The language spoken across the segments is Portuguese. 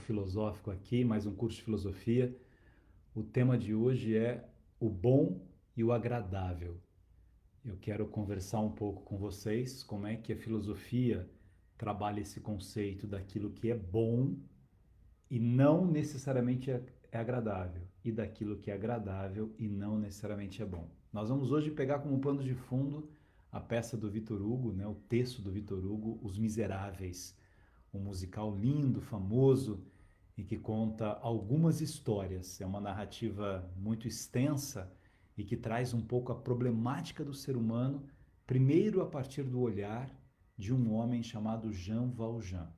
filosófico aqui, mais um curso de filosofia. O tema de hoje é o bom e o agradável. Eu quero conversar um pouco com vocês como é que a filosofia trabalha esse conceito daquilo que é bom e não necessariamente é agradável, e daquilo que é agradável e não necessariamente é bom. Nós vamos hoje pegar como pano de fundo a peça do Victor Hugo, né, o texto do Victor Hugo, Os Miseráveis, um musical lindo, famoso e que conta algumas histórias. É uma narrativa muito extensa e que traz um pouco a problemática do ser humano, primeiro a partir do olhar de um homem chamado Jean Valjean.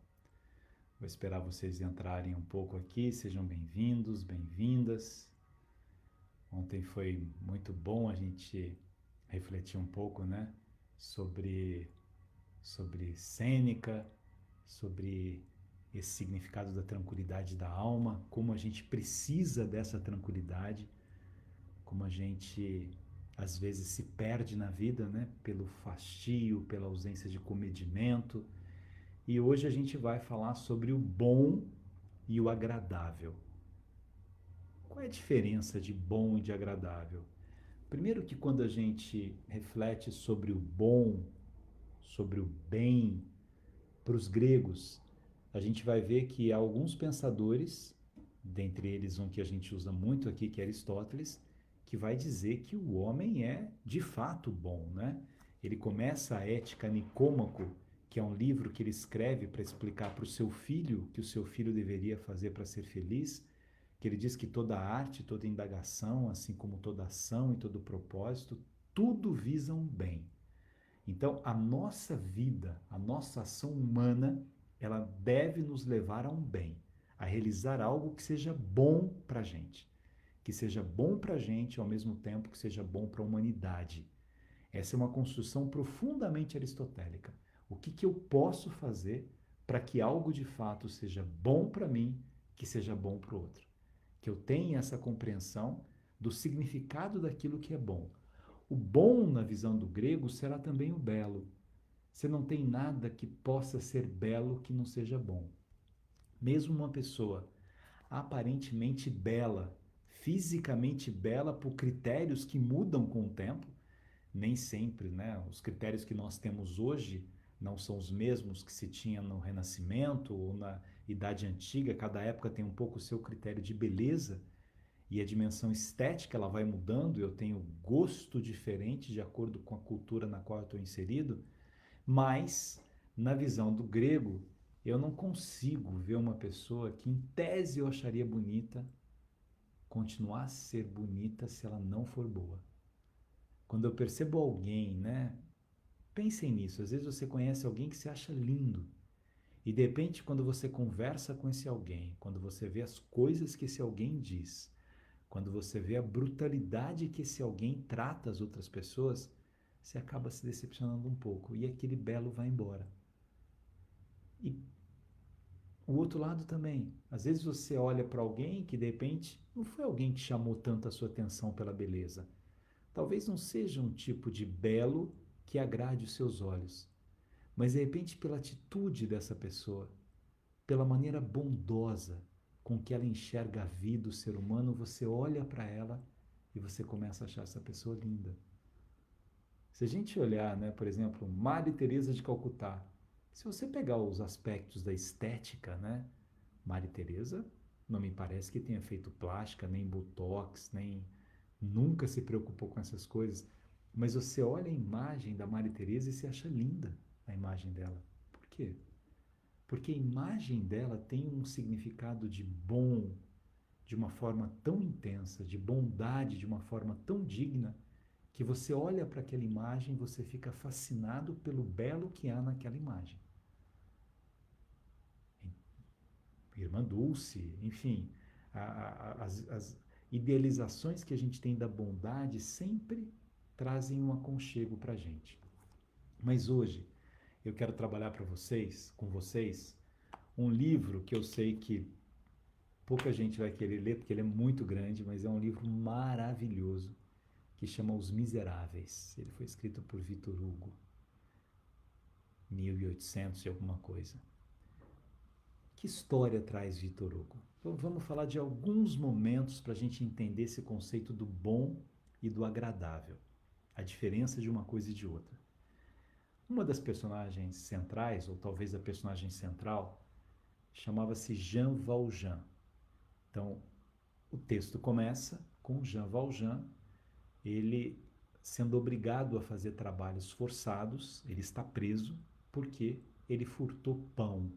Vou esperar vocês entrarem um pouco aqui, sejam bem-vindos, bem-vindas. Ontem foi muito bom a gente refletir um pouco, né, sobre Sêneca, sobre esse significado da tranquilidade da alma, como a gente precisa dessa tranquilidade, como a gente às vezes se perde na vida, né, pelo fastio, pela ausência de comedimento. E hoje a gente vai falar sobre o bom e o agradável. Qual é a diferença de bom e de agradável? Primeiro que quando a gente reflete sobre o bom, sobre o bem, para os gregos, a gente vai ver que há alguns pensadores, dentre eles um que a gente usa muito aqui, que é Aristóteles, que vai dizer que o homem é de fato bom, né? Ele começa a Ética Nicômaco, que é um livro que ele escreve para explicar para o seu filho o que o seu filho deveria fazer para ser feliz, que ele diz que toda arte, toda indagação, assim como toda ação e todo propósito, tudo visa um bem. Então, a nossa vida, a nossa ação humana, ela deve nos levar a um bem, a realizar algo que seja bom para a gente. Que seja bom para a gente ao mesmo tempo que seja bom para a humanidade. Essa é uma construção profundamente aristotélica. O que eu posso fazer para que algo de fato seja bom para mim, que seja bom para o outro? Que eu tenha essa compreensão do significado daquilo que é bom. O bom, na visão do grego, será também o belo. Você não tem nada que possa ser belo que não seja bom. Mesmo uma pessoa aparentemente bela, fisicamente bela por critérios que mudam com o tempo, nem sempre, né? Os critérios que nós temos hoje não são os mesmos que se tinha no Renascimento ou na Idade Antiga. Cada época tem um pouco o seu critério de beleza e a dimensão estética ela vai mudando. Eu tenho gosto diferente de acordo com a cultura na qual eu estou inserido. Mas, na visão do grego, eu não consigo ver uma pessoa que, em tese, eu acharia bonita, continuar a ser bonita se ela não for boa. Quando eu percebo alguém, né? Pensem nisso. Às vezes você conhece alguém que se acha lindo. E de repente, quando você conversa com esse alguém, quando você vê as coisas que esse alguém diz, quando você vê a brutalidade que esse alguém trata as outras pessoas, você acaba se decepcionando um pouco. E aquele belo vai embora. E o outro lado também. Às vezes você olha para alguém que de repente não foi alguém que chamou tanto a sua atenção pela beleza. Talvez não seja um tipo de belo que agrade os seus olhos, mas de repente pela atitude dessa pessoa, pela maneira bondosa com que ela enxerga a vida, o ser humano, você olha para ela e você começa a achar essa pessoa linda. Se a gente olhar, né, por exemplo, Madre Teresa de Calcutá, se você pegar os aspectos da estética, né, Madre Teresa não me parece que tenha feito plástica, nem botox, nem nunca se preocupou com essas coisas. Mas você olha a imagem da Madre Teresa e se acha linda a imagem dela. Por quê? Porque a imagem dela tem um significado de bom, de uma forma tão intensa, de bondade, de uma forma tão digna, que você olha para aquela imagem e você fica fascinado pelo belo que há naquela imagem. Irmã Dulce, enfim, as idealizações que a gente tem da bondade sempre trazem um aconchego para a gente. Mas hoje eu quero trabalhar para vocês, com vocês, um livro que eu sei que pouca gente vai querer ler porque ele é muito grande, mas é um livro maravilhoso que chama Os Miseráveis. Ele foi escrito por Victor Hugo, 1800 e alguma coisa. Que história traz Victor Hugo? Então, vamos falar de alguns momentos para a gente entender esse conceito do bom e do agradável, a diferença de uma coisa e de outra. Uma das personagens centrais, ou talvez a personagem central, chamava-se Jean Valjean. Então, o texto começa com Jean Valjean, ele sendo obrigado a fazer trabalhos forçados, ele está preso porque ele furtou pão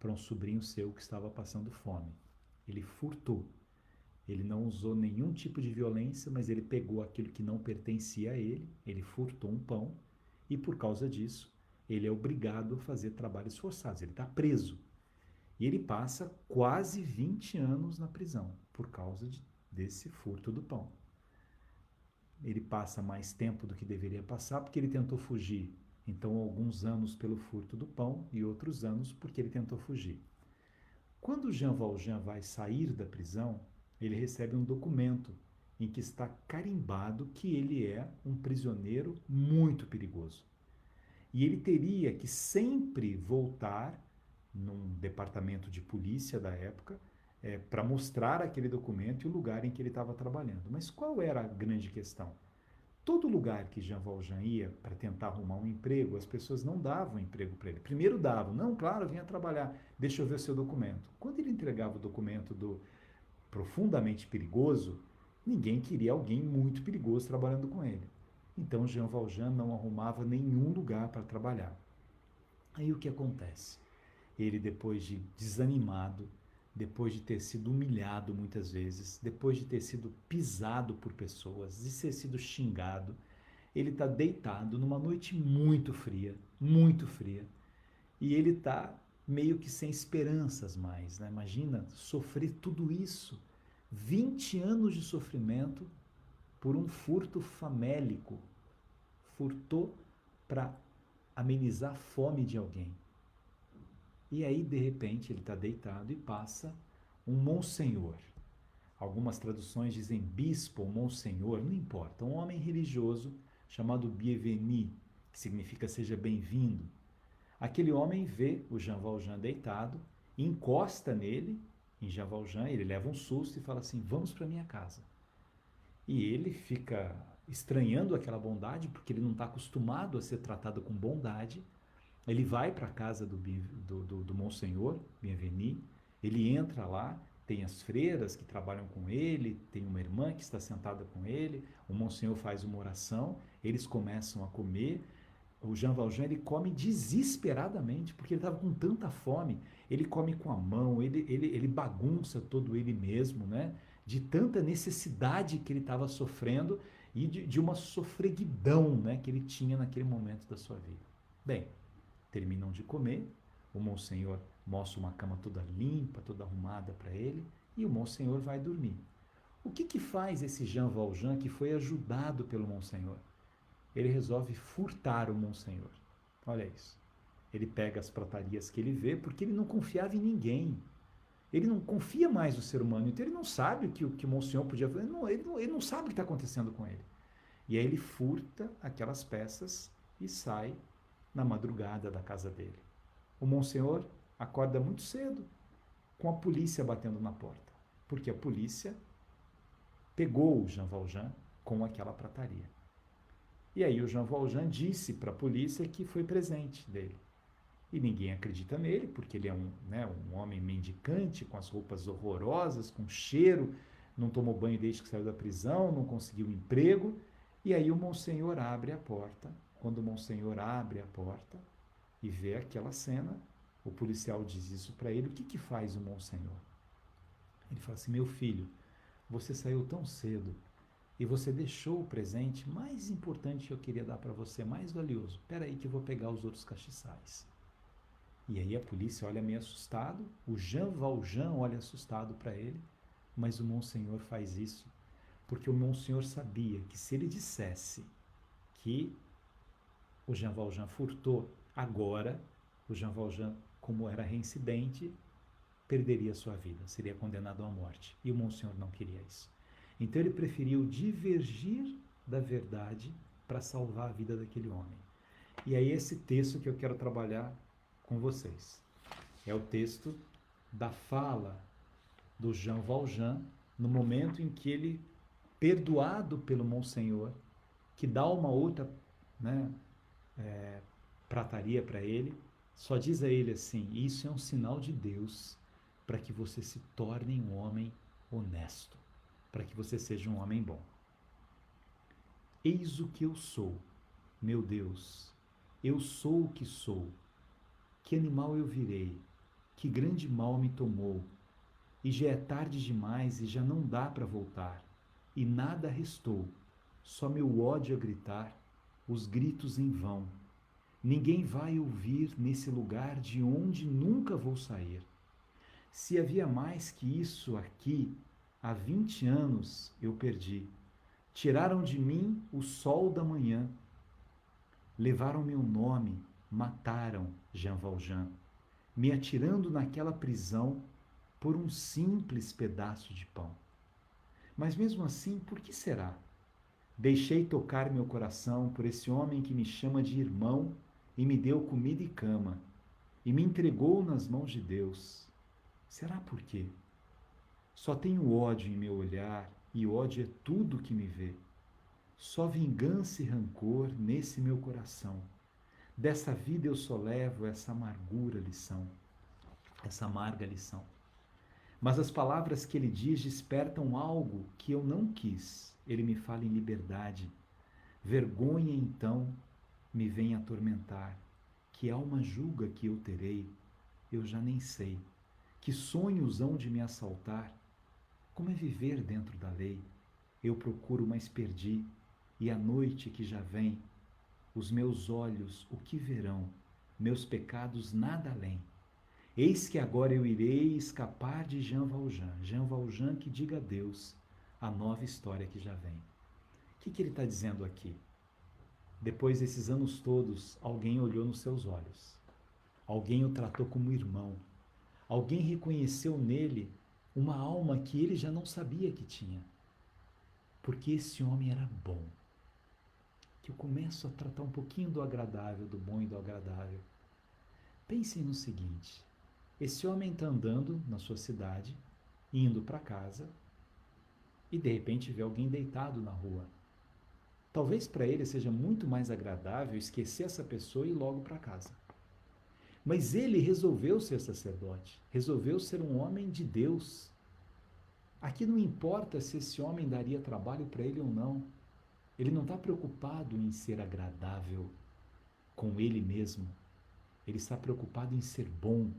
para um sobrinho seu que estava passando fome. Ele furtou. Ele não usou nenhum tipo de violência, mas ele pegou aquilo que não pertencia a ele, ele furtou um pão, e por causa disso, ele é obrigado a fazer trabalhos forçados. Ele está preso. E ele passa quase 20 anos na prisão, por causa desse furto do pão. Ele passa mais tempo do que deveria passar, porque ele tentou fugir. Então, alguns anos pelo furto do pão e outros anos porque ele tentou fugir. Quando Jean Valjean vai sair da prisão, ele recebe um documento em que está carimbado que ele é um prisioneiro muito perigoso. E ele teria que sempre voltar num departamento de polícia da época para mostrar aquele documento e o lugar em que ele estava trabalhando. Mas qual era a grande questão? Todo lugar que Jean Valjean ia para tentar arrumar um emprego, as pessoas não davam emprego para ele. Primeiro davam, não, claro, venha trabalhar, deixa eu ver o seu documento. Quando ele entregava o documento do profundamente perigoso, ninguém queria alguém muito perigoso trabalhando com ele. Então Jean Valjean não arrumava nenhum lugar para trabalhar. Aí o que acontece? Ele, depois de desanimado, depois de ter sido humilhado muitas vezes, depois de ter sido pisado por pessoas, de ter sido xingado, ele está deitado numa noite muito fria, e ele está meio que sem esperanças mais, né? Imagina sofrer tudo isso, 20 anos de sofrimento por um furto famélico, furtou para amenizar a fome de alguém. E aí, de repente, ele está deitado e passa um monsenhor. Algumas traduções dizem bispo ou monsenhor, não importa. Um homem religioso chamado Bienvenu, que significa seja bem-vindo. Aquele homem vê o Jean Valjean deitado, encosta nele, em Jean Valjean, ele leva um susto e fala assim, vamos para minha casa. E ele fica estranhando aquela bondade, porque ele não está acostumado a ser tratado com bondade. Ele vai para a casa do Monsenhor, Bienvenu, ele entra lá, tem as freiras que trabalham com ele, tem uma irmã que está sentada com ele, o Monsenhor faz uma oração, eles começam a comer, o Jean Valjean ele come desesperadamente, porque ele estava com tanta fome, ele come com a mão, ele bagunça todo ele mesmo, né? De tanta necessidade que ele estava sofrendo e de uma sofreguidão, né, que ele tinha naquele momento da sua vida. Bem, terminam de comer, o Monsenhor mostra uma cama toda limpa, toda arrumada para ele, e o Monsenhor vai dormir. O que faz esse Jean Valjean que foi ajudado pelo Monsenhor? Ele resolve furtar o Monsenhor. Olha isso. Ele pega as pratarias que ele vê, porque ele não confiava em ninguém. Ele não confia mais no ser humano, então ele não sabe o que o Monsenhor podia fazer, ele não sabe o que está acontecendo com ele. E aí ele furta aquelas peças e sai na madrugada da casa dele. O Monsenhor acorda muito cedo, com a polícia batendo na porta, porque a polícia pegou o Jean Valjean com aquela prataria. E aí o Jean Valjean disse para a polícia que foi presente dele. E ninguém acredita nele, porque ele é um homem mendicante, com as roupas horrorosas, com cheiro, não tomou banho desde que saiu da prisão, não conseguiu emprego. E aí o Monsenhor abre a porta. Quando o Monsenhor abre a porta e vê aquela cena, o policial diz isso para ele. O que faz o Monsenhor? Ele fala assim, meu filho, você saiu tão cedo e você deixou o presente mais importante que eu queria dar para você, mais valioso. Espera aí que eu vou pegar os outros castiçais. E aí a polícia olha meio assustado, o Jean Valjean olha assustado para ele, mas o Monsenhor faz isso porque o Monsenhor sabia que se ele dissesse que o Jean Valjean furtou agora, o Jean Valjean, como era reincidente, perderia sua vida, seria condenado à morte. E o Monsenhor não queria isso. Então ele preferiu divergir da verdade para salvar a vida daquele homem. E aí esse texto que eu quero trabalhar com vocês. É o texto da fala do Jean Valjean, no momento em que ele, perdoado pelo Monsenhor, que dá uma outra, né, prataria para ele, só diz a ele assim: isso é um sinal de Deus para que você se torne um homem honesto, para que você seja um homem bom. Eis o que eu sou, meu Deus, eu sou o que sou. Que animal eu virei, que grande mal me tomou, e já é tarde demais e já não dá para voltar, e nada restou, só meu ódio a gritar, os gritos em vão. Ninguém vai ouvir nesse lugar de onde nunca vou sair. Se havia mais que isso aqui, há 20 anos eu perdi. Tiraram de mim o sol da manhã. Levaram meu nome, mataram Jean Valjean, me atirando naquela prisão por um simples pedaço de pão. Mas mesmo assim, por que será? Deixei tocar meu coração por esse homem que me chama de irmão e me deu comida e cama, e me entregou nas mãos de Deus. Será por quê? Só tenho ódio em meu olhar, e ódio é tudo que me vê. Só vingança e rancor nesse meu coração. Dessa vida eu só levo essa amargura lição, essa amarga lição. Mas as palavras que ele diz despertam algo que eu não quis. Ele me fala em liberdade. Vergonha então me vem atormentar. Que alma julga que eu terei? Eu já nem sei. Que sonhos hão de me assaltar? Como é viver dentro da lei? Eu procuro, mas perdi. E a noite que já vem, os meus olhos o que verão? Meus pecados nada além. Eis que agora eu irei escapar de Jean Valjean. Jean Valjean que diga adeus à nova história que já vem. O que ele está dizendo aqui? Depois desses anos todos, alguém olhou nos seus olhos. Alguém o tratou como irmão. Alguém reconheceu nele uma alma que ele já não sabia que tinha. Porque esse homem era bom. Que eu começo a tratar um pouquinho do agradável, do bom e do agradável. Pensem no seguinte: esse homem está andando na sua cidade, indo para casa, e de repente vê alguém deitado na rua. Talvez para ele seja muito mais agradável esquecer essa pessoa e ir logo para casa. Mas ele resolveu ser sacerdote, resolveu ser um homem de Deus. Aqui não importa se esse homem daria trabalho para ele ou não. Ele não está preocupado em ser agradável com ele mesmo. Ele está preocupado em ser bom.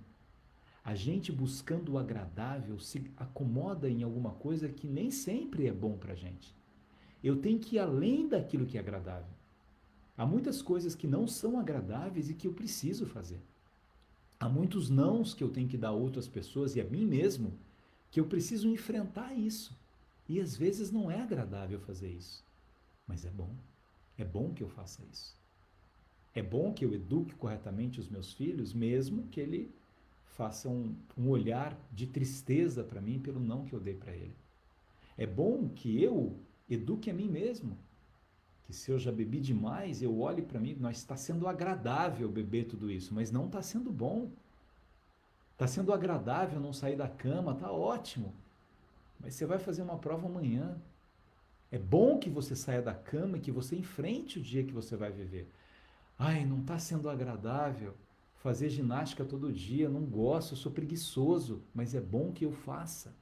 A gente buscando o agradável se acomoda em alguma coisa que nem sempre é bom para a gente. Eu tenho que ir além daquilo que é agradável. Há muitas coisas que não são agradáveis e que eu preciso fazer. Há muitos nãos que eu tenho que dar a outras pessoas e a mim mesmo, que eu preciso enfrentar isso. E às vezes não é agradável fazer isso. Mas é bom. É bom que eu faça isso. É bom que eu eduque corretamente os meus filhos, mesmo que ele faça um olhar de tristeza para mim pelo não que eu dei para ele. É bom que eu eduque a mim mesmo. Que se eu já bebi demais, eu olhe para mim, não está sendo agradável beber tudo isso, mas não está sendo bom. Está sendo agradável não sair da cama, está ótimo. Mas você vai fazer uma prova amanhã. É bom que você saia da cama e que você enfrente o dia que você vai viver. Ai, não está sendo agradável fazer ginástica todo dia, não gosto, eu sou preguiçoso, mas é bom que eu faça.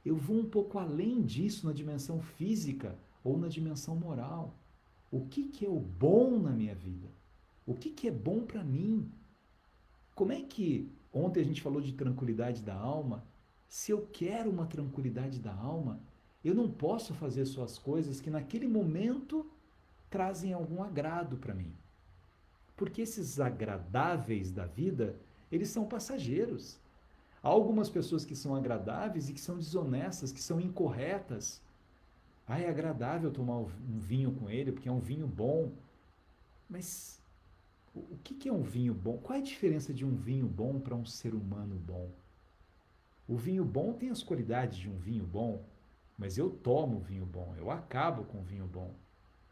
Eu vou um pouco além disso na dimensão física ou na dimensão moral. O que é o bom na minha vida? O que é bom para mim? Como é que, ontem a gente falou de tranquilidade da alma, se eu quero uma tranquilidade da alma, eu não posso fazer só as coisas que naquele momento trazem algum agrado para mim. Porque esses agradáveis da vida, eles são passageiros. Há algumas pessoas que são agradáveis e que são desonestas, que são incorretas. Ah, é agradável tomar um vinho com ele, porque é um vinho bom. Mas o que é um vinho bom? Qual é a diferença de um vinho bom para um ser humano bom? O vinho bom tem as qualidades de um vinho bom, mas eu tomo vinho bom, eu acabo com vinho bom.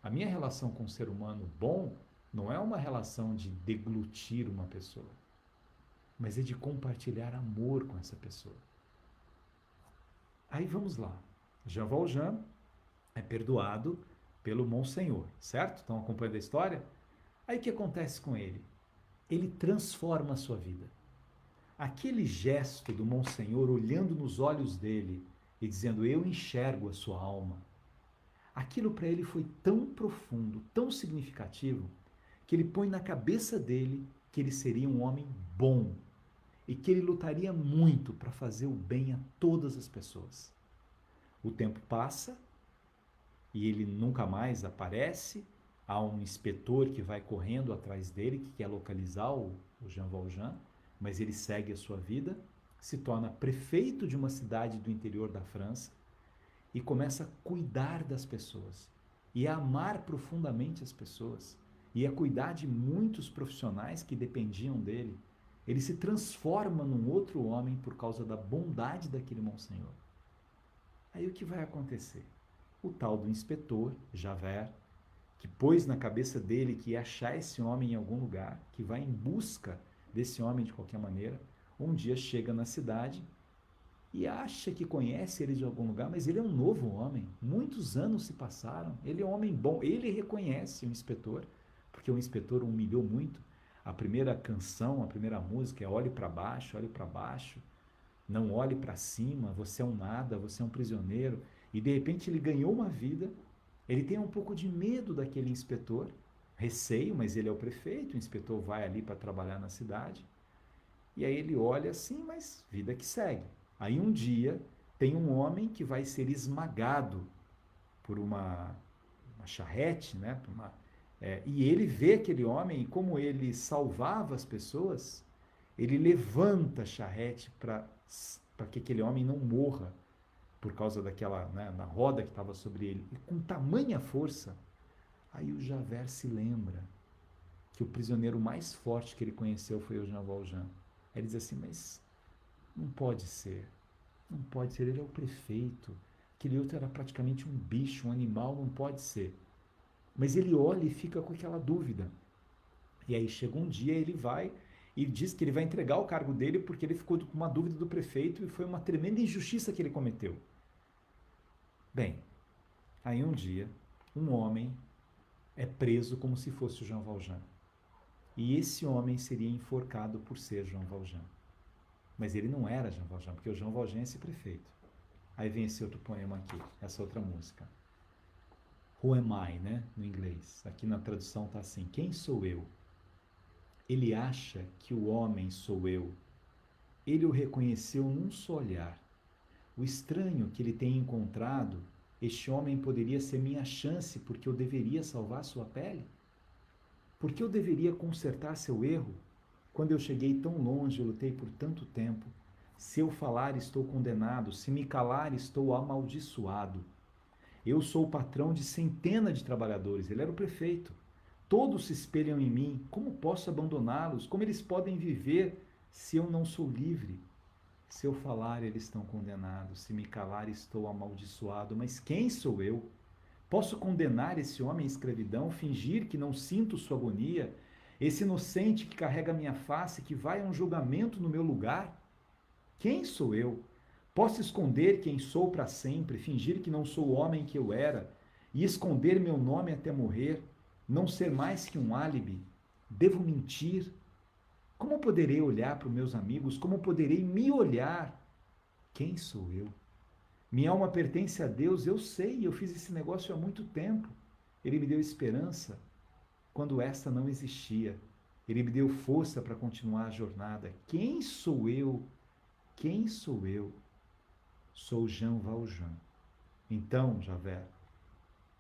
A minha relação com um ser humano bom não é uma relação de deglutir uma pessoa. mas é de compartilhar amor com essa pessoa. Aí vamos lá. Jean Valjean é perdoado pelo Monsenhor, certo? Estão acompanhando a história? Aí o que acontece com ele? Ele transforma a sua vida. Aquele gesto do Monsenhor olhando nos olhos dele e dizendo, eu enxergo a sua alma, aquilo para ele foi tão profundo, tão significativo, que ele põe na cabeça dele que ele seria um homem bom e que ele lutaria muito para fazer o bem a todas as pessoas. O tempo passa e ele nunca mais aparece. Há um inspetor que vai correndo atrás dele, que quer localizar o Jean Valjean, mas ele segue a sua vida, se torna prefeito de uma cidade do interior da França e começa a cuidar das pessoas e a amar profundamente as pessoas e a cuidar de muitos profissionais que dependiam dele. Ele se transforma num outro homem por causa da bondade daquele Monsenhor. Aí o que vai acontecer? O tal do inspetor, Javert, que pôs na cabeça dele que ia achar esse homem em algum lugar, que vai em busca desse homem de qualquer maneira, um dia chega na cidade e acha que conhece ele de algum lugar, mas ele é um novo homem. Muitos anos se passaram, ele é um homem bom, ele reconhece o inspetor, porque o inspetor o humilhou muito. A primeira canção, a primeira música é olhe para baixo, não olhe para cima, você é um nada, você é um prisioneiro. E de repente ele ganhou uma vida, ele tem um pouco de medo daquele inspetor, receio, mas ele é o prefeito, o inspetor vai ali para trabalhar na cidade. E aí ele olha assim, mas vida que segue. Aí um dia tem um homem que vai ser esmagado por uma charrete, né? E ele vê aquele homem e como ele salvava as pessoas, ele levanta a charrete para que aquele homem não morra por causa daquela, né, na roda que estava sobre ele. E com tamanha força, aí o Javert se lembra que o prisioneiro mais forte que ele conheceu foi o Jean Valjean. Aí ele diz assim, mas não pode ser, ele é o prefeito, aquele outro era praticamente um bicho, um animal, não pode ser. Mas ele olha e fica com aquela dúvida. E aí chega um dia, ele vai e diz que ele vai entregar o cargo dele porque ele ficou com uma dúvida do prefeito e foi uma tremenda injustiça que ele cometeu. Bem, aí um dia, um homem é preso como se fosse o Jean Valjean. E esse homem seria enforcado por ser Jean Valjean. Mas ele não era Jean Valjean, porque o Jean Valjean é esse prefeito. Aí vem esse outro poema aqui, essa outra música. Who am I, né? No inglês. Aqui na tradução tá assim, quem sou eu? Ele acha que o homem sou eu. Ele o reconheceu num só olhar. O estranho que ele tem encontrado, este homem poderia ser minha chance porque eu deveria salvar sua pele? Porque eu deveria consertar seu erro? Quando eu cheguei tão longe, eu lutei por tanto tempo. Se eu falar, estou condenado. Se me calar, estou amaldiçoado. Eu sou o patrão de centenas de trabalhadores. Ele era o prefeito. Todos se espelham em mim. Como posso abandoná-los? Como eles podem viver se eu não sou livre? Se eu falar, eles estão condenados. Se me calar, estou amaldiçoado. Mas quem sou eu? Posso condenar esse homem à escravidão, fingir que não sinto sua agonia? Esse inocente que carrega minha face, que vai a um julgamento no meu lugar? Quem sou eu? Posso esconder quem sou para sempre, fingir que não sou o homem que eu era, e esconder meu nome até morrer, não ser mais que um álibi? Devo mentir? Como poderei olhar para os meus amigos? Como poderei me olhar? Quem sou eu? Minha alma pertence a Deus, eu sei, eu fiz esse negócio há muito tempo. Ele me deu esperança quando esta não existia. Ele me deu força para continuar a jornada. Quem sou eu? Quem sou eu? Sou Jean Valjean. Então, Javert,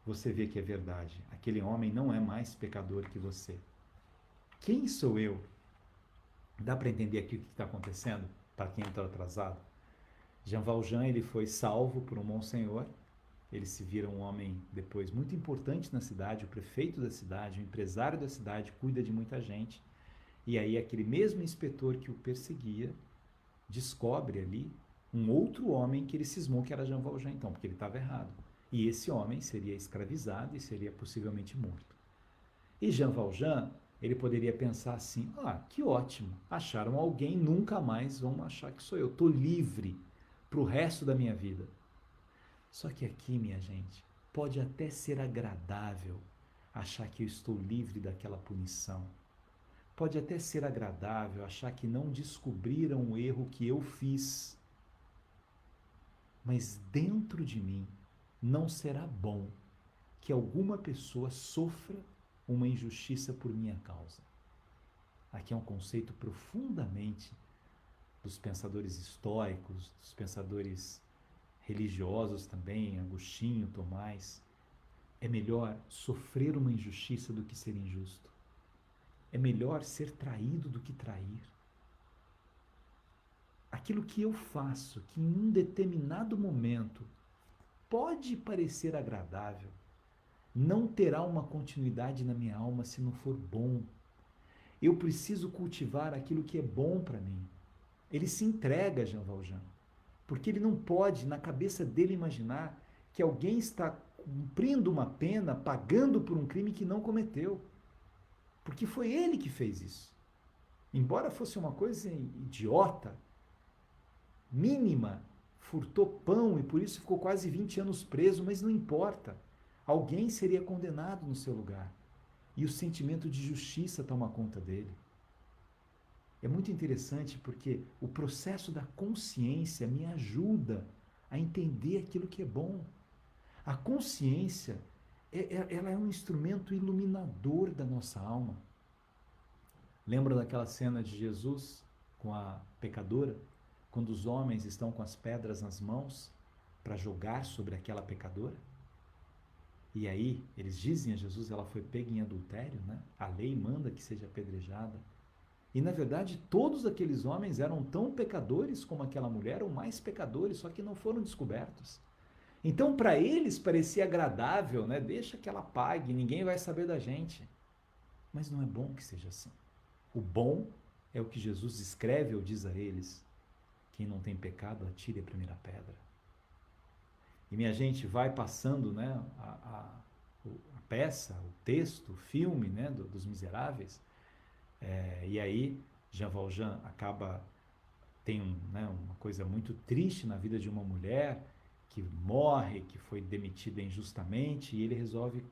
você vê que é verdade. Aquele homem não é mais pecador que você. Quem sou eu? Dá para entender aqui o que está acontecendo? Para quem está atrasado? Jean Valjean, ele foi salvo por um Monsenhor. Ele se vira um homem depois muito importante na cidade, o prefeito da cidade, o empresário da cidade, cuida de muita gente. E aí aquele mesmo inspetor que o perseguia descobre ali um outro homem que ele cismou que era Jean Valjean, então, porque ele estava errado. E esse homem seria escravizado e seria possivelmente morto. E Jean Valjean, Ele poderia pensar assim: ah, que ótimo, acharam alguém, nunca mais vão achar que sou eu. Estou livre para o resto da minha vida. Só que aqui, minha gente, pode até ser agradável achar que eu estou livre daquela punição. Pode até ser agradável achar que não descobriram o erro que eu fiz. Mas dentro de mim não será bom que alguma pessoa sofra uma injustiça por minha causa. Aqui é um conceito profundamente dos pensadores históricos, dos pensadores religiosos também, Agostinho, Tomás. É melhor sofrer uma injustiça do que ser injusto. É melhor ser traído do que trair. Aquilo que eu faço, que em um determinado momento pode parecer agradável, não terá uma continuidade na minha alma se não for bom. Eu preciso cultivar aquilo que é bom para mim. Ele se entrega a Jean Valjean, porque ele não pode, na cabeça dele, imaginar que alguém está cumprindo uma pena, pagando por um crime que não cometeu. Porque foi ele que fez isso. Embora fosse uma coisa idiota, mínima, furtou pão e por isso ficou quase 20 anos preso, mas não importa. Alguém seria condenado no seu lugar. E o sentimento de justiça toma conta dele. É muito interessante porque o processo da consciência me ajuda a entender aquilo que é bom. A consciência, ela é um instrumento iluminador da nossa alma. Lembra daquela cena de Jesus com a pecadora? Quando os homens estão com as pedras nas mãos para jogar sobre aquela pecadora? E aí, eles dizem a Jesus, ela foi pega em adultério, né? A lei manda que seja apedrejada. E, na verdade, todos aqueles homens eram tão pecadores como aquela mulher, ou mais pecadores, só que não foram descobertos. Então, para eles parecia agradável, né? Deixa que ela pague, ninguém vai saber da gente. Mas não é bom que seja assim. O bom é o que Jesus escreve ou diz a eles: quem não tem pecado, atire a primeira pedra. E minha gente, vai passando, né, a peça, o texto, o filme, né, dos Miseráveis, e aí Jean Valjean tem uma coisa muito triste na vida de uma mulher que morre, que foi demitida injustamente, e ele resolve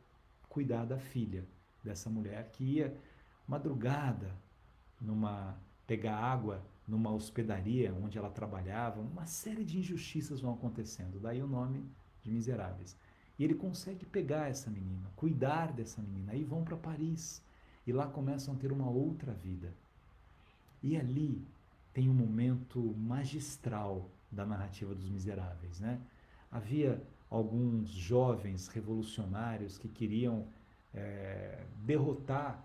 cuidar da filha dessa mulher que ia madrugada pegar água numa hospedaria onde ela trabalhava. Uma série de injustiças vão acontecendo, daí o nome de Miseráveis. E ele consegue pegar essa menina, cuidar dessa menina, aí vão para Paris, e lá começam a ter uma outra vida. E ali tem um momento magistral da narrativa dos Miseráveis, né? Havia alguns jovens revolucionários que queriam derrotar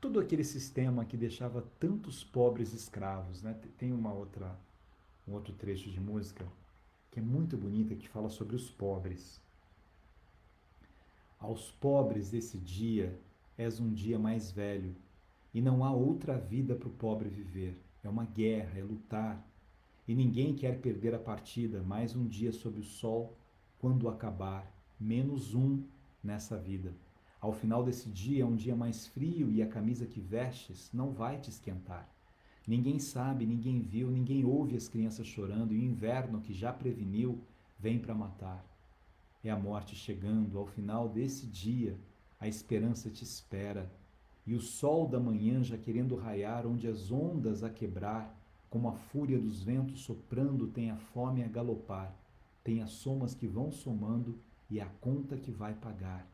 todo aquele sistema que deixava tantos pobres escravos, né? Tem um outro trecho de música que é muito bonita, que fala sobre os pobres. Aos pobres desse dia és um dia mais velho, e não há outra vida para o pobre viver. É uma guerra, é lutar, e ninguém quer perder a partida. Mais um dia sob o sol, quando acabar, menos um nessa vida. Ao final desse dia é um dia mais frio, e a camisa que vestes não vai te esquentar. Ninguém sabe, ninguém viu, ninguém ouve as crianças chorando, e o inverno que já preveniu vem para matar. É a morte chegando. Ao final desse dia a esperança te espera, e o sol da manhã já querendo raiar, onde as ondas a quebrar, como a fúria dos ventos soprando, tem a fome a galopar, tem as somas que vão somando e a conta que vai pagar,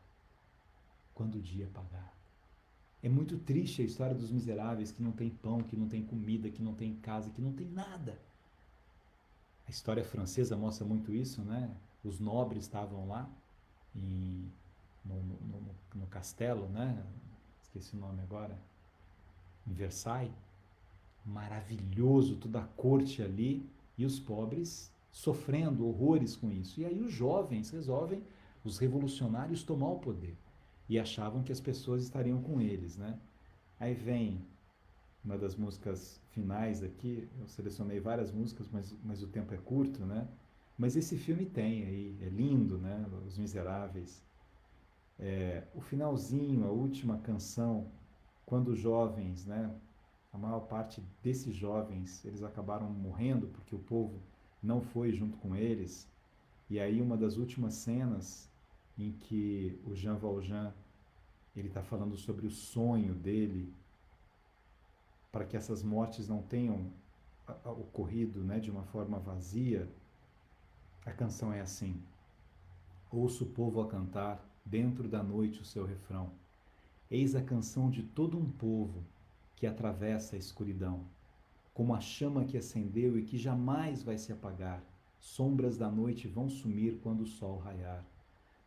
quando o dia pagar. É muito triste a história dos miseráveis que não tem pão, que não tem comida, que não tem casa, que não tem nada. A história francesa mostra muito isso, né? Os nobres estavam lá no castelo, né? Esqueci o nome agora. Em Versailles. Maravilhoso, toda a corte ali, e os pobres sofrendo horrores com isso. E aí os jovens resolvem, os revolucionários, tomar o poder. E achavam que as pessoas estariam com eles, né? Aí vem uma das músicas finais aqui, eu selecionei várias músicas, mas o tempo é curto, né? Mas esse filme tem aí, é lindo, né? Os Miseráveis. O finalzinho, a última canção, quando jovens, né, a maior parte desses jovens, eles acabaram morrendo porque o povo não foi junto com eles. E aí uma das últimas cenas em que o Jean Valjean ele está falando sobre o sonho dele para que essas mortes não tenham ocorrido, né, de uma forma vazia. A canção é assim: ouço o povo a cantar dentro da noite o seu refrão. Eis a canção de todo um povo que atravessa a escuridão, como a chama que acendeu e que jamais vai se apagar. Sombras da noite vão sumir quando o sol raiar.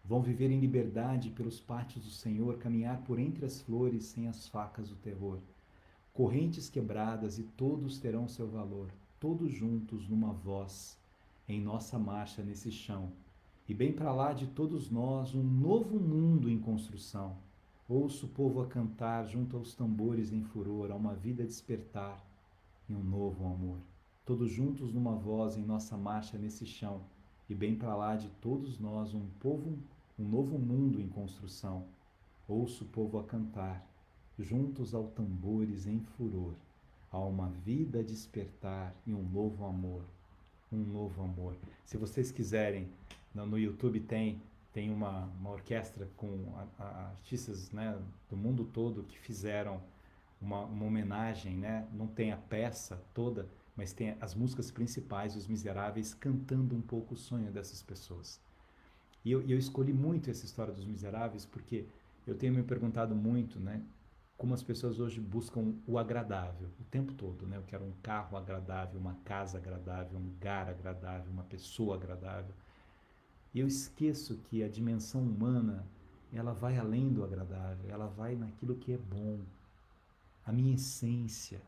Vão viver em liberdade pelos pátios do Senhor, caminhar por entre as flores sem as facas do terror. Correntes quebradas e todos terão seu valor, todos juntos numa voz, em nossa marcha nesse chão. E bem para lá de todos nós, um novo mundo em construção. Ouço o povo a cantar junto aos tambores em furor, a uma vida despertar e um novo amor. Todos juntos numa voz em nossa marcha nesse chão. E bem para lá de todos nós, um novo mundo em construção. Ouço o povo a cantar, juntos ao tambores em furor, há uma vida a despertar e um novo amor, um novo amor. Se vocês quiserem, no YouTube tem uma orquestra com artistas, né, do mundo todo que fizeram uma homenagem, né? Não tem a peça toda, mas tem as músicas principais, Os Miseráveis, cantando um pouco o sonho dessas pessoas. E eu escolhi muito essa história dos Miseráveis porque eu tenho me perguntado muito, né, como as pessoas hoje buscam o agradável o tempo todo, né? Eu quero um carro agradável, uma casa agradável, um lugar agradável, uma pessoa agradável. E eu esqueço que a dimensão humana, ela vai além do agradável, ela vai naquilo que é bom. A minha essência,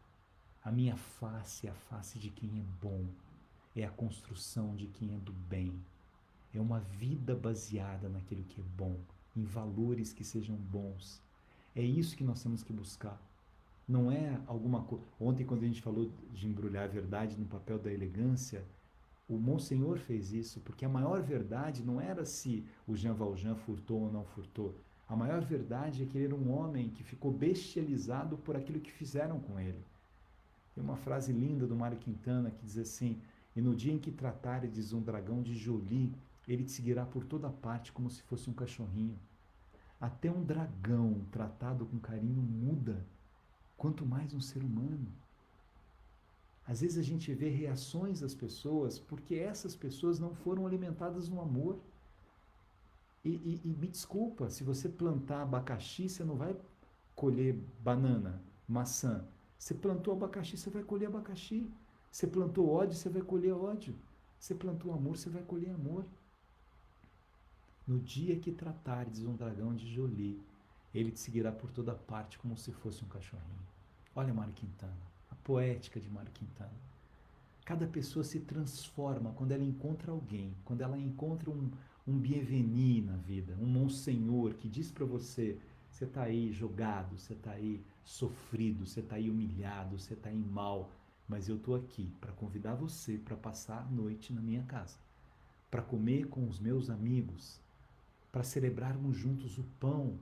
a minha face é a face de quem é bom, é a construção de quem é do bem. É uma vida baseada naquilo que é bom, em valores que sejam bons. É isso que nós temos que buscar. Não é alguma coisa. Ontem, quando a gente falou de embrulhar a verdade no papel da elegância, o Monsenhor fez isso, porque a maior verdade não era se o Jean Valjean furtou ou não furtou. A maior verdade é que ele era um homem que ficou bestializado por aquilo que fizeram com ele. Tem uma frase linda do Mário Quintana que diz assim: e no dia em que tratares um dragão de Jolie, ele te seguirá por toda parte como se fosse um cachorrinho. Até um dragão tratado com carinho muda, quanto mais um ser humano. Às vezes a gente vê reações das pessoas porque essas pessoas não foram alimentadas no amor. E me desculpa, se você plantar abacaxi, você não vai colher banana, maçã. Você plantou abacaxi, você vai colher abacaxi. Você plantou ódio, você vai colher ódio. Você plantou amor, você vai colher amor. No dia que tratares um dragão de Jolie, ele te seguirá por toda parte como se fosse um cachorrinho. Olha Mário Quintana, a poética de Mário Quintana. Cada pessoa se transforma quando ela encontra alguém, quando ela encontra um bienvenu na vida, um monsenhor que diz para você: você está aí jogado, você está aí sofrido, você está aí humilhado, você está aí mal, mas eu estou aqui para convidar você para passar a noite na minha casa, para comer com os meus amigos, para celebrarmos juntos o pão,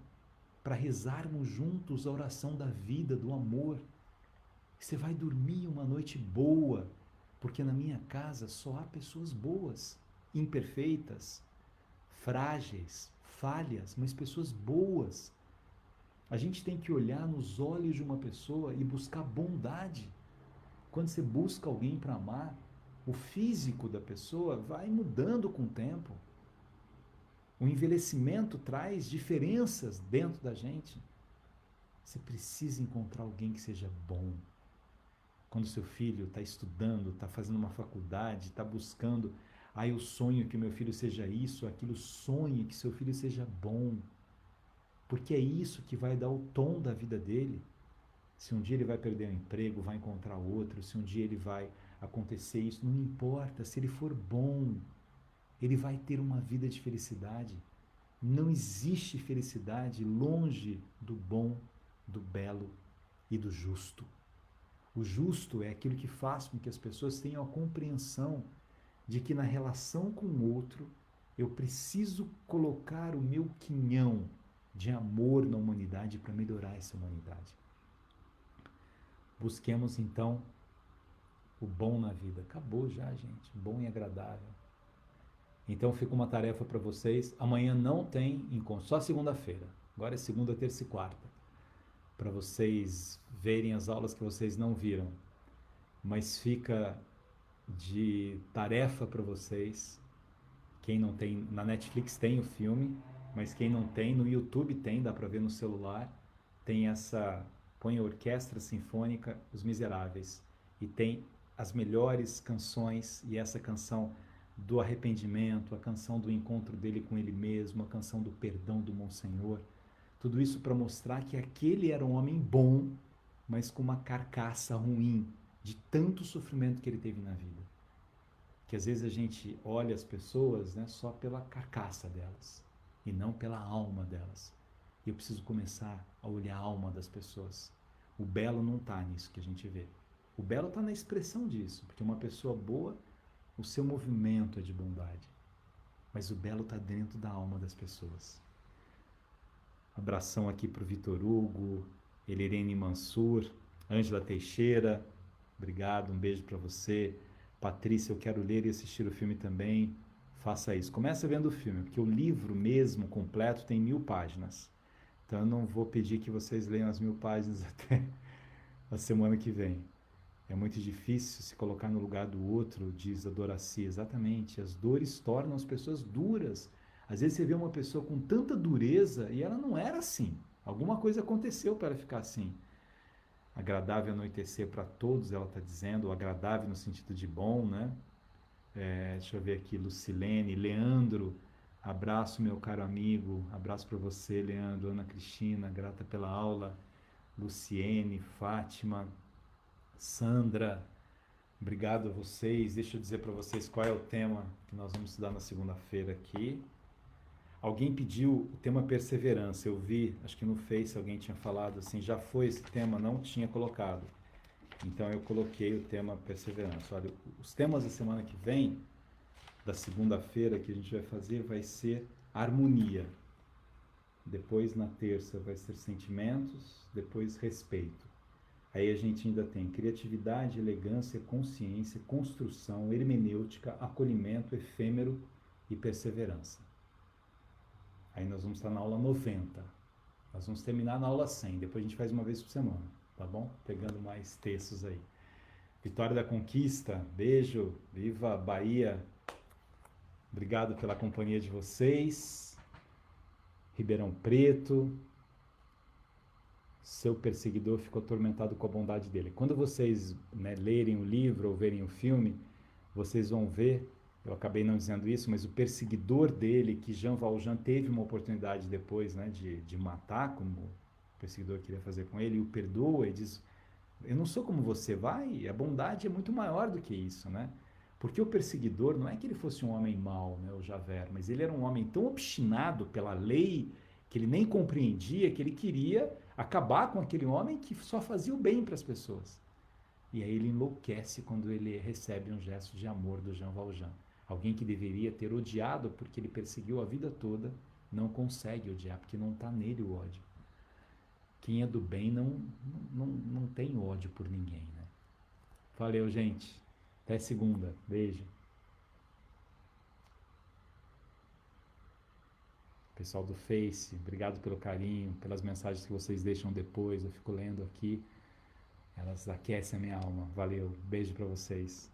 para rezarmos juntos a oração da vida, do amor. Você vai dormir uma noite boa, porque na minha casa só há pessoas boas, imperfeitas, frágeis, falhas, mas pessoas boas. A gente tem que olhar nos olhos de uma pessoa e buscar bondade. Quando você busca alguém para amar, o físico da pessoa vai mudando com o tempo. O envelhecimento traz diferenças dentro da gente. Você precisa encontrar alguém que seja bom. Quando seu filho está estudando, está fazendo uma faculdade, está buscando, eu sonho que meu filho seja isso, aquilo, sonhe que seu filho seja bom. Porque é isso que vai dar o tom da vida dele. Se um dia ele vai perder o emprego, vai encontrar outro, se um dia ele vai acontecer isso, não importa, se ele for bom, ele vai ter uma vida de felicidade. Não existe felicidade longe do bom, do belo e do justo. O justo é aquilo que faz com que as pessoas tenham a compreensão de que na relação com o outro eu preciso colocar o meu quinhão de amor na humanidade para melhorar essa humanidade. Busquemos então o bom na vida. Acabou já, gente. Bom e agradável. Então fica uma tarefa para vocês. Amanhã não tem encontro, só segunda-feira. Agora é segunda, terça e quarta. Para vocês verem as aulas que vocês não viram. Mas fica de tarefa para vocês. Quem não tem, na Netflix tem o filme, mas quem não tem, no YouTube tem, dá para ver no celular. Tem põe a Orquestra Sinfônica Os Miseráveis. E tem as melhores canções, e essa canção do arrependimento, a canção do encontro dele com ele mesmo, a canção do perdão do Monsenhor. Tudo isso para mostrar que aquele era um homem bom, mas com uma carcaça ruim, de tanto sofrimento que ele teve na vida. Que às vezes a gente olha as pessoas, né, só pela carcaça delas, e não pela alma delas. E eu preciso começar a olhar a alma das pessoas. O belo não está nisso que a gente vê. O belo está na expressão disso, porque uma pessoa boa, o seu movimento é de bondade. Mas o belo está dentro da alma das pessoas. Abração aqui para o Vitor Hugo, Elirene Mansur, Ângela Teixeira, obrigado, um beijo para você. Patrícia, eu quero ler e assistir o filme também. Faça isso. Começa vendo o filme, porque o livro mesmo, completo, tem 1000 páginas. Então eu não vou pedir que vocês leiam as 1000 páginas até a semana que vem. É muito difícil se colocar no lugar do outro, diz a Doraci. Exatamente. As dores tornam as pessoas duras. Às vezes você vê uma pessoa com tanta dureza e ela não era assim. Alguma coisa aconteceu para ela ficar assim. Agradável anoitecer para todos, ela está dizendo. Agradável no sentido de bom, né? Deixa eu ver aqui. Lucilene, Leandro. Abraço, meu caro amigo. Abraço para você, Leandro. Ana Cristina, grata pela aula. Luciene, Fátima, Sandra, obrigado a vocês. Deixa eu dizer para vocês qual é o tema que nós vamos estudar na segunda-feira aqui. Alguém pediu o tema perseverança. Eu vi, acho que no Face alguém tinha falado assim, já foi esse tema, não tinha colocado. Então eu coloquei o tema perseverança. Olha, os temas da semana que vem, da segunda-feira que a gente vai fazer, vai ser harmonia. Depois na terça vai ser sentimentos, depois respeito. Aí a gente ainda tem criatividade, elegância, consciência, construção, hermenêutica, acolhimento, efêmero e perseverança. Aí nós vamos estar na aula 90. Nós vamos terminar na aula 100. Depois a gente faz uma vez por semana, tá bom? Pegando mais textos aí. Vitória da Conquista, beijo, viva Bahia. Obrigado pela companhia de vocês. Ribeirão Preto. Seu perseguidor ficou atormentado com a bondade dele. Quando vocês, né, lerem o livro ou verem o filme, vocês vão ver, eu acabei não dizendo isso, mas o perseguidor dele, que Jean Valjean teve uma oportunidade depois, né, de matar, como o perseguidor queria fazer com ele, e o perdoa e diz, eu não sou como você, vai, a bondade é muito maior do que isso, né? Porque o perseguidor não é que ele fosse um homem mau, né, o Javert, mas ele era um homem tão obstinado pela lei, que ele nem compreendia, que ele queria acabar com aquele homem que só fazia o bem para as pessoas. E aí ele enlouquece quando ele recebe um gesto de amor do Jean Valjean. Alguém que deveria ter odiado porque ele perseguiu a vida toda, não consegue odiar, porque não está nele o ódio. Quem é do bem não tem ódio por ninguém, né? Valeu, gente. Até segunda. Beijo. Pessoal do Face, obrigado pelo carinho, pelas mensagens que vocês deixam depois, eu fico lendo aqui, elas aquecem a minha alma. Valeu, beijo para vocês.